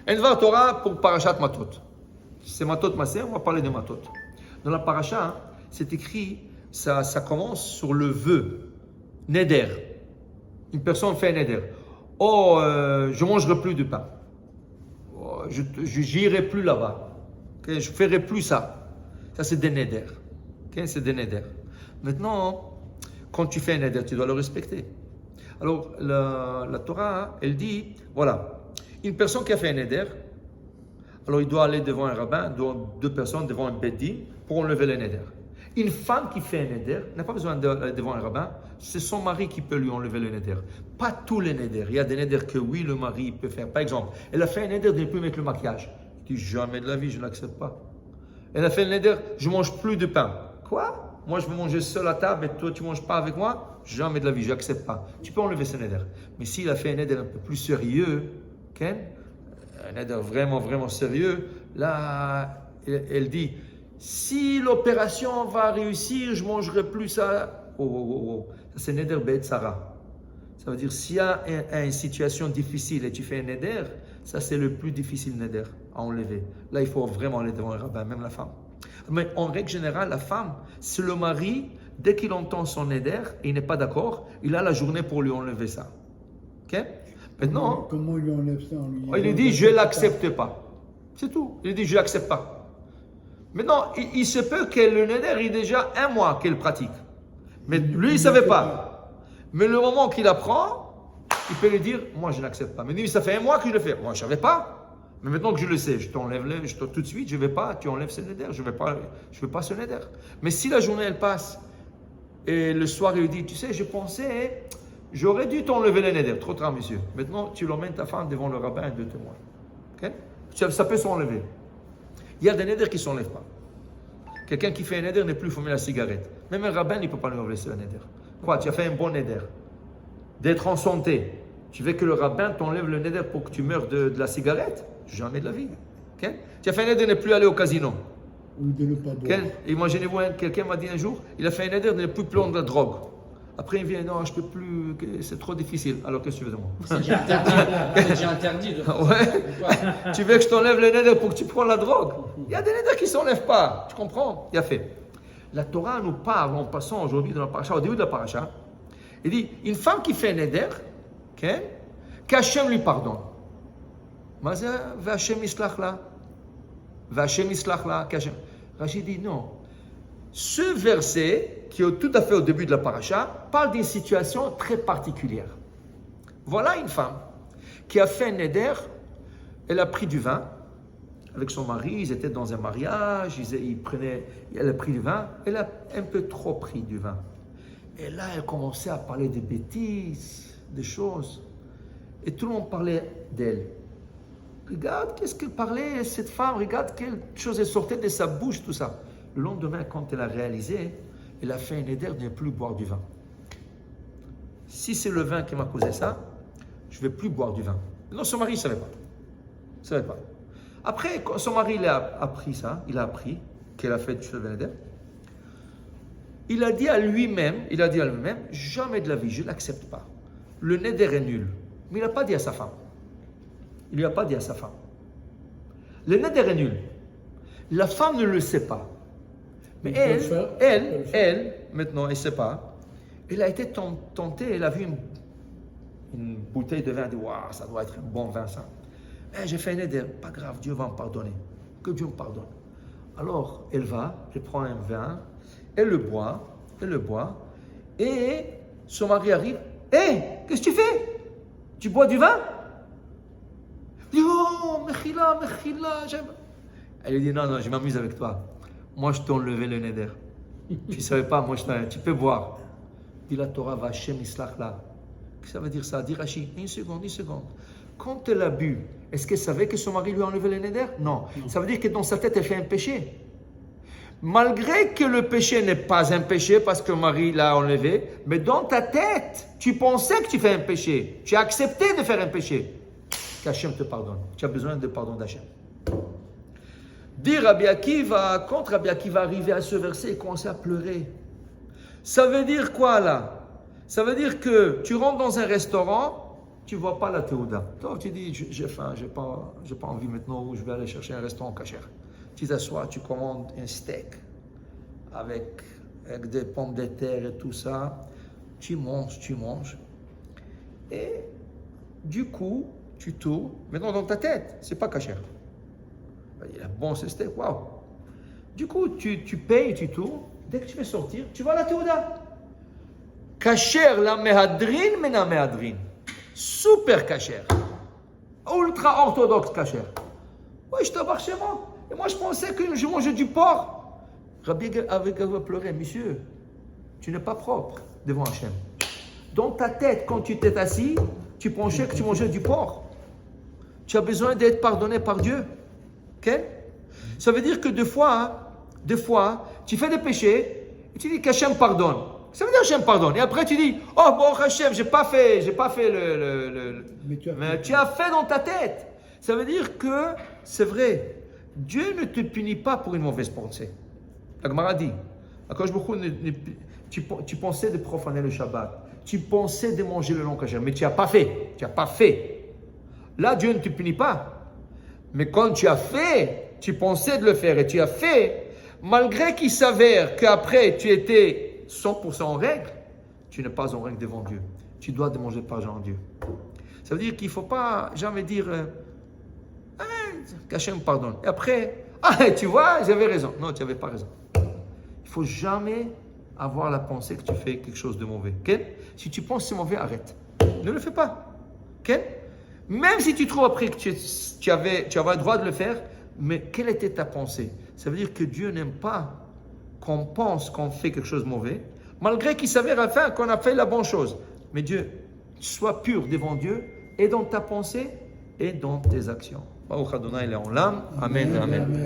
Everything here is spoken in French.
Un Dvar Torah pour Parashat Matot. C'est Matot Massé, on va parler de Matot. Dans la Parasha, c'est écrit, ça commence sur le vœu, Neder. Une personne fait un Neder. Oh, je ne mangerai plus de pain. Oh, je n'irai plus là-bas. Okay? Je ne ferai plus ça. Ça, c'est des Neder. Okay? C'est des Neder. Maintenant, quand tu fais un Neder, tu dois le respecter. Alors, la Torah, elle dit, voilà, une personne qui a fait un Neder, alors il doit aller devant un rabbin, deux personnes devant un beddin pour enlever le Neder. Une femme qui fait un Neder n'a pas besoin d'aller devant un rabbin, c'est son mari qui peut lui enlever le Neder. Pas tous les Neder. Il y a des Neder que oui, le mari peut faire. Par exemple, elle a fait un Neder de ne plus mettre le maquillage. Elle dit, jamais de la vie, je n'accepte pas. Elle a fait un Neder, je ne mange plus de pain. Quoi? Moi, je veux manger seul à table et toi, tu ne manges pas avec moi? Jamais de la vie, je n'accepte pas. Tu peux enlever ce Neder. Mais s'il a fait un Neder un peu plus sérieux, Ken, un Neder vraiment, vraiment sérieux, là, elle dit, si l'opération va réussir, je ne mangerai plus ça. Oh. Ça, c'est Neder Be'et Sarah. Ça veut dire, s'il y a une situation difficile et tu fais un Neder, ça, c'est le plus difficile Neder à enlever. Là, il faut vraiment aller devant le rabbin, même la femme. Mais en règle générale, la femme, c'est le mari, dès qu'il entend son Neder et il n'est pas d'accord, il a la journée pour lui enlever ça. Ok? Maintenant, comment il lui enlève ça? Il lui dit, je ne l'accepte pas. C'est tout. Il dit, je ne l'accepte pas. Maintenant, il se peut que le Neder, il y a déjà un mois qu'elle pratique. Mais lui, il ne savait pas. Mais le moment qu'il apprend, il peut lui dire, moi, je n'accepte pas. Mais lui, ça fait un mois que je le fais. Moi, je ne savais pas. Mais maintenant que je le sais, je t'enlève tout de suite, je ne vais pas, tu enlèves ce Neder. Je ne veux pas ce Neder. Mais si la journée, elle passe, et le soir, il lui dit, tu sais, je pensais, j'aurais dû t'enlever le Neder. Trop tard, monsieur. Maintenant, tu l'emmènes ta femme devant le rabbin de témoins. Okay? Ça peut s'enlever. Il y a des Neder qui ne s'enlèvent pas. Quelqu'un qui fait un Neder n'est plus fumé la cigarette. Même un rabbin, il ne peut pas lui enlever ce Neder. Quoi? Tu as fait un bon Neder. D'être en santé. Tu veux que le rabbin t'enlève le Neder pour que tu meurs de la cigarette? Jamais de la vie. Okay? Tu as fait un Neder de ne plus aller au casino. Ou de ne pas boire. Okay? Imaginez-vous, quelqu'un m'a dit un jour, il a fait un Neder de ne plus prendre de la drogue. Après, il vient, non, je ne peux plus, c'est trop difficile. Alors, qu'est-ce que tu veux de moi? C'est déjà interdit. C'est déjà interdit. Ouais. Tu veux que je t'enlève le Neder pour que tu prennes la drogue? Il y a des Neder qui ne s'enlèvent pas. Tu comprends? Il y a fait. La Torah nous parle, en passant aujourd'hui dans la paracha, au début de la paracha, il dit, une femme qui fait un Neder, okay, qu'Hachem lui pardonne. V'Hachem islach la. V'Hachem islach la. Rachid dit non. Ce verset, qui est tout à fait au début de la paracha, parle d'une situation très particulière. Voilà une femme qui a fait un Neder, elle a pris du vin avec son mari, ils étaient dans un mariage, elle a pris du vin, elle a un peu trop pris du vin. Et là, elle commençait à parler des bêtises, des choses. Et tout le monde parlait d'elle. Regarde, qu'est-ce qu'elle parlait, cette femme, regarde quelle chose elle sortait de sa bouche, tout ça. Le lendemain, quand elle a réalisé, elle a fait un Neder de ne plus boire du vin. Si c'est le vin qui m'a causé ça, je ne vais plus boire du vin. Non, son mari ne savait pas. Il savait pas. Après, quand son mari il a appris ça, il a appris qu'elle a fait ce Neder. Il a dit à lui-même, jamais de la vie, je ne l'accepte pas. Le Neder est nul. Mais il n'a pas dit à sa femme. Il ne lui a pas dit à sa femme. Le Neder est nul. La femme ne le sait pas. Mais elle, maintenant, elle ne sait pas. Elle a été tentée, elle a vu une bouteille de vin, elle a dit, waouh, ça doit être un bon vin, ça. J'ai fait un Neder, pas grave, Dieu va me pardonner. Que Dieu me pardonne. Alors, elle prend un vin, elle le boit, et son mari arrive. Qu'est-ce que tu fais? Tu bois du vin? Il dit, oh, mechila, j'aime. Elle lui dit, non, je m'amuse avec toi. Moi, je t'ai enlevé le Neder. Tu ne savais pas, tu peux boire. Dit la Torah, va Hashem islach la. Qu'est-ce que ça veut dire ça? Dit Rashi, une seconde. Quand elle a bu, est-ce qu'elle savait que son mari lui a enlevé le Neder? Non. Ça veut dire que dans sa tête, elle fait un péché. Malgré que le péché n'est pas un péché parce que le mari l'a enlevé, mais dans ta tête, tu pensais que tu fais un péché. Tu as accepté de faire un péché. Qu'Hachem te pardonne. Tu as besoin de pardon d'Hachem. Dit Rabbi Akiva, quand Rabbi Akiva arrivait à ce verset, il commençait à pleurer. Ça veut dire quoi là? Ça veut dire que tu rentres dans un restaurant tu ne vois pas la théouda. Toi, tu dis, j'ai faim, j'ai pas envie maintenant, je vais aller chercher un restaurant cachère. Tu t'assois, tu commandes un steak avec des pommes de terre et tout ça. Tu manges. Et du coup, tu tournes. Maintenant, dans ta tête, c'est pas cachère. Il est bon ce steak, waouh. Du coup, tu payes, tu tournes. Dès que tu vas sortir, tu vois la théouda. Cachère la mehadrin, mena mehadrin. Super cachère. Ultra orthodoxe cachère. Oui, je t'embarque chez moi. Et moi, je pensais que je mangeais du porc. Rabbi avait pleuré, monsieur, tu n'es pas propre devant Hachem. Dans ta tête, quand tu t'es assis, tu pensais que tu mangeais du porc. Tu as besoin d'être pardonné par Dieu. Okay? Ça veut dire que des fois, tu fais des péchés et tu dis qu'Hachem pardonne. Ça veut dire Hachem pardonne. Et après tu dis, oh bon Hachem, j'ai pas fait Mais tu as fait dans ta tête. Ça veut dire que c'est vrai. Dieu ne te punit pas pour une mauvaise pensée. La Gemara dit, tu pensais de profaner le Shabbat. Tu pensais de manger le long cachère, mais tu n'as pas fait. Tu n'as pas fait. Là, Dieu ne te punit pas. Mais quand tu as fait, tu pensais de le faire et tu as fait, malgré qu'il s'avère qu'après tu étais 100% en règle, tu n'es pas en règle devant Dieu. Tu dois demander pardon à Dieu. Ça veut dire qu'il ne faut pas jamais dire qu'Hachem pardonne. Et après, tu vois, j'avais raison. Non, tu n'avais pas raison. Il ne faut jamais avoir la pensée que tu fais quelque chose de mauvais. Okay? Si tu penses que c'est mauvais, arrête. Ne le fais pas. Okay? Même si tu trouves après que tu avais le droit de le faire, mais quelle était ta pensée? Ça veut dire que Dieu n'aime pas qu'on pense qu'on fait quelque chose de mauvais, malgré qu'il s'avère à la fin qu'on a fait la bonne chose. Mais Dieu, sois pur devant Dieu, et dans ta pensée, et dans tes actions. Baruch Adonai Le'olam. Amen. Amen.